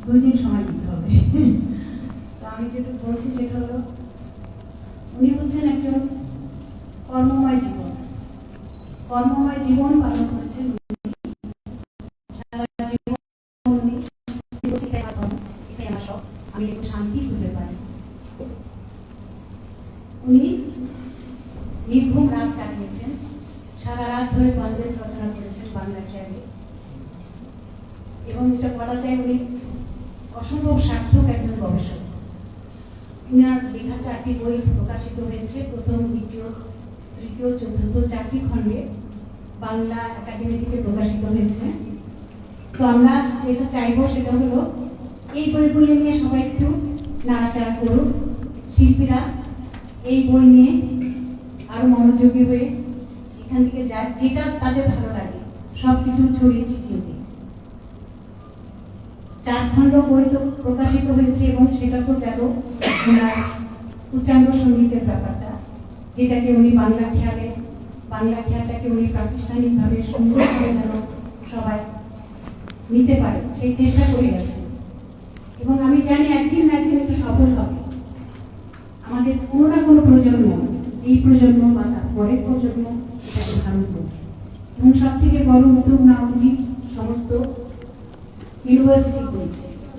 2 দিন সময় দিতে হবে। তো আমি যেটুকু বলছি সেটা হলো, উনি হচ্ছেন একজন কর্মময় জীবন পালন করেছেন। সারা জীবন উনি এটাই আমার সব, আমি একটু শান্তি খুঁজে পাই। উনি নির্ঘুম রাত কাটিয়েছেন, সারা রাত ধরে কংগ্রেস রচনা করেছেন বাংলা খেয়ালে, এবং এটা বলা যায় উনি অসম্ভব সার্থক একজন গবেষক। উনার লেখা 4টি বই প্রকাশিত হয়েছে, প্রথম, দ্বিতীয়, তৃতীয়, চতুর্থ 4টি খণ্ডে বাংলা একাডেমি থেকে প্রকাশিত হয়েছে। তো আমরা যেটা চাইবো সেটা হলো এই বইগুলি নিয়ে সবাই একটু নাড়াচাড়া করুক, শিল্পীরা এই বই নিয়ে আরো মনোযোগী হয়ে এখান থেকে যায়, যেটা তাদের ভালো লাগে সবকিছু ছড়িয়ে ছিটিয়ে দিই। 4 খণ্ড বই তো প্রকাশিত হয়েছে, এবং সেটা তো গেল ওনার উচ্চাঙ্গ সঙ্গীতের ব্যাপারটা, যেটাকে উনি বাংলা খেয়ালটাকে উনি প্রাতিষ্ঠানিকভাবে সুন্দরভাবে যেন সবাই নিতে পারে সেই চেষ্টা করে গেছেন। এবং আমি জানি একদিন না একদিন এটা সফল হবে। আমাদের কোনো না কোনো প্রজন্ম, এই প্রজন্ম বা তার পরের প্রজন্ম এটাকে ধারণ করবে। এবং সব থেকে বড় উদ্যোগ নেওয়া উচিত সমস্ত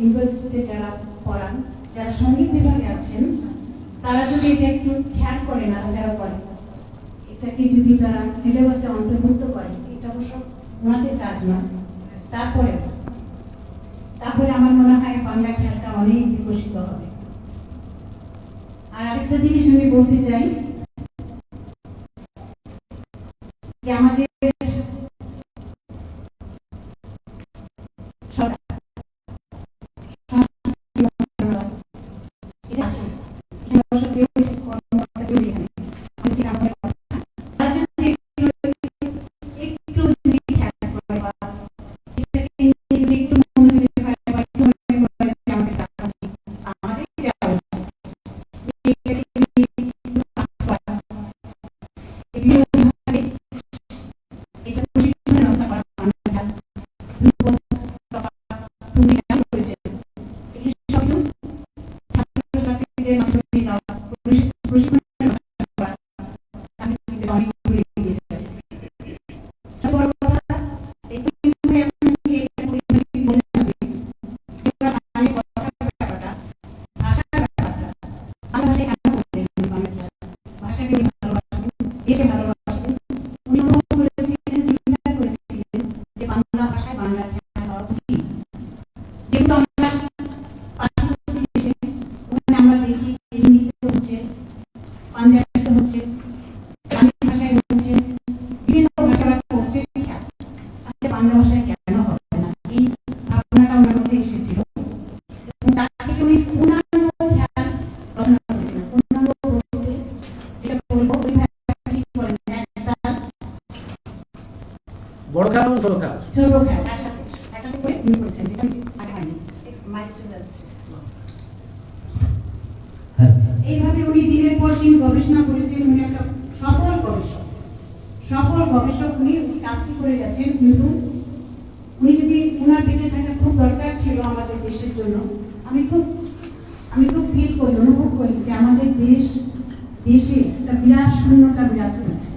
ইউনিভার্সিটিতে যারা পড়ান, যারা সঙ্গীত বিভাগে আছেন, তারা যদি এটা একটু খেয়াল করে, নাড়াচাড়া করে, এটাকে যদি তারা সিলেবাসে অন্তর্ভুক্ত করে, এটা অবশ্য ওনাদের কাজ নয়, তারপরে আমার মনে হয় বাংলা খেয়ালটা অনেক বিকশিত হবে। আর আরেকটা জিনিস আমি বলতে চাই যে আমাদের বড় খেলা এবং ছোট খেলা একসাথে করে তিনি করেছেন, যেটা আগে হয়নি। মাইক চলে যাচ্ছে। এইভাবে উনি দিনের পর দিন গবেষণা করেছেন। উনি একটা সফল গবেষক উনি কাজটি করে গেছেন। কিন্তু উনি যদি ওনার বেঁচে থাকা খুব দরকার ছিল আমাদের দেশের জন্য, আমি খুব ফিল করি, অনুভব করি যে আমাদের দেশে একটা বিরাট শূন্যতা বিরাজ করছে।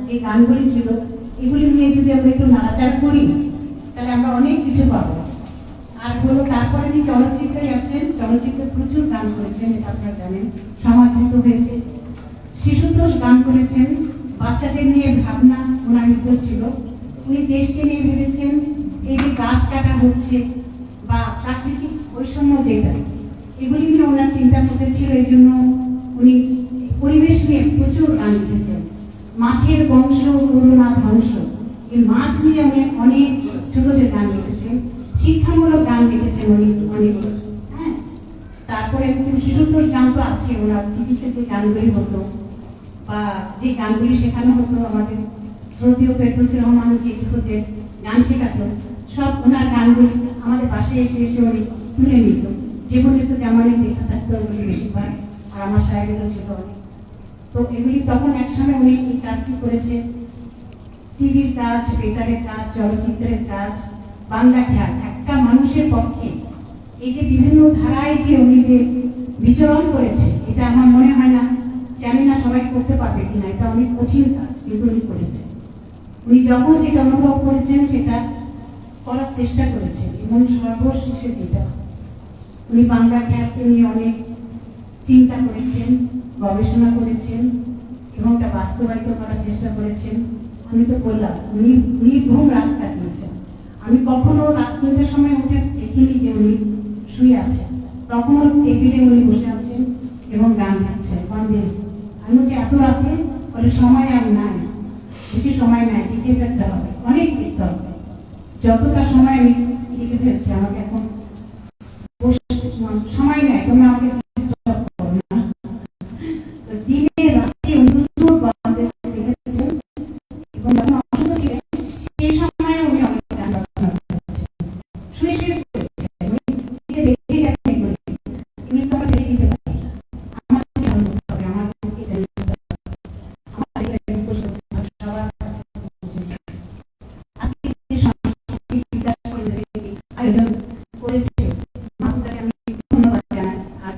যে গানগুলি ছিল, এগুলি নিয়ে যদি আমরা একটু নাড়াচাড়া করি, তাহলে আমরা অনেক কিছু পাবো। আর হলো তারপরে উনি চলচ্চিত্রে আছেন, চলচ্চিত্রে প্রচুর গান করেছেন, এটা আপনারা জানেন, সমাদৃত হয়েছে। শিশুতোষ গান করেছেন, বাচ্চাদের নিয়ে ভাবনা ওনার ভিতর ছিল। উনি দেশকে নিয়ে ভেবেছেন, এই যে গাছ কাটা হচ্ছে বা প্রাকৃতিক বৈষম্য যেটা, এগুলি নিয়ে ওনার চিন্তা করতেছিল। এই জন্য উনি পরিবেশ নিয়ে প্রচুর গান লিখেছেন। মাছের বংশ করুণা ধ্বংস, এই মাছ নিয়ে উনি অনেক ছোটদের গান লিখেছেন, শিক্ষামূলক গান লিখেছেন উনি অনেক। হ্যাঁ, তারপরে শিশুতোষ গান তো আছে ওনার টিভিতে যে গানগুলি হতো বা যে গানগুলি শেখানো হতো, আমাদের শ্রদ্ধেয় ফেরদৌসী রহমান যে ছোটদের গান শেখাতো, সব ওনার গানগুলি আমাদের পাশে এসে এসে উনি তুলে নিত। যেগুলি এসে জামানি দেখা থাকতো ওগুলি বেশিরভাগ, আর আমার সাহেবেরও ছিল অনেক। তো এগুলি তখন একসময় উনি এই কাজটি করেছে, টিভির কাজ, বেতারের কাজ, চলচ্চিত্রের কাজ, বাংলা খেয়াল। একটা মানুষের পক্ষে এই যে বিভিন্ন ধারায় যে উনি যে বিচরণ করেছে, এটা আমার মনে হয় না, জানি না সবাই করতে পারবে কিনা, এটা অনেক কঠিন কাজ, কিন্তু উনি করেছে। উনি যখন যেটা অনুভব করেছেন সেটা করার চেষ্টা করেছেন, এবং সর্বশেষে যেটা উনি বাংলা খেয়ালকে নিয়ে অনেক চিন্তা করেছেন, গবেষণা করেছেন এবং এটা বাস্তবায়িত করার চেষ্টা করেছেন। আমি তো বললাম উনি নির্ঘুম রাত কাটিয়েছেন। আমি কখনো রাত 3টার সময় উঠে দেখিনি যে উনি শুয়ে আছেন, তখন টেবিলে উনি বসে আছেন এবং গান গাচ্ছেন। আমি বলছি এত রাতে, বলে সময় আর নাই, বেশি সময় নাই, লিখে ফেলতে হবে, অনেক লিখতে হবে। যতটা সময় আমি লিখে ফেলছি, আমাকে এখন সময় নেই, তুমি আমাকে দিনে রাতে প্রচুর বাংলাদেশ লিখেছেন এবং যখন অসুস্থ ছিলেন সেই সময় উনি অনেক গান রচনা করেছেন, শুয়ে শুয়ে করেছেন, রেখে গেছেন। এগুলি তো আমরা রেখে দিতে পারি, আমাকে গান করতে হবে, আমাকে এটা লিখতে হবে, আমার এটা করতে হবে, সবার কাছে আজকে যে সংস্কৃতি বিকাশ করে আয়োজন করেছে, মাহফুজাকে আমি ধন্যবাদ জানাই। আর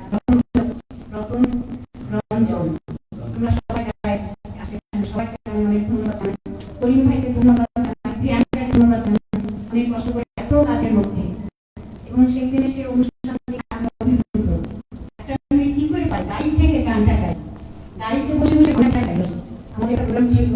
রতন রঞ্জন, আমরা সবাই সবাইকে আমি অনেক ধন্যবাদ জানাই। করিম ভাইকে ধন্যবাদ জানাই, প্রিয়াঙ্কাকে ধন্যবাদ জানাই, অনেক কষ্ট করে এত কাজের মধ্যে। এবং সেই দিনে সেই অনুষ্ঠান থেকে আমি অভিভূত। একটা আমি কি করে পাই, গাড়ি থেকে গানটা গাই, গাড়িতে বসে বসে গানটা গাই। আমাদের একটা প্রোগ্রাম ছিল,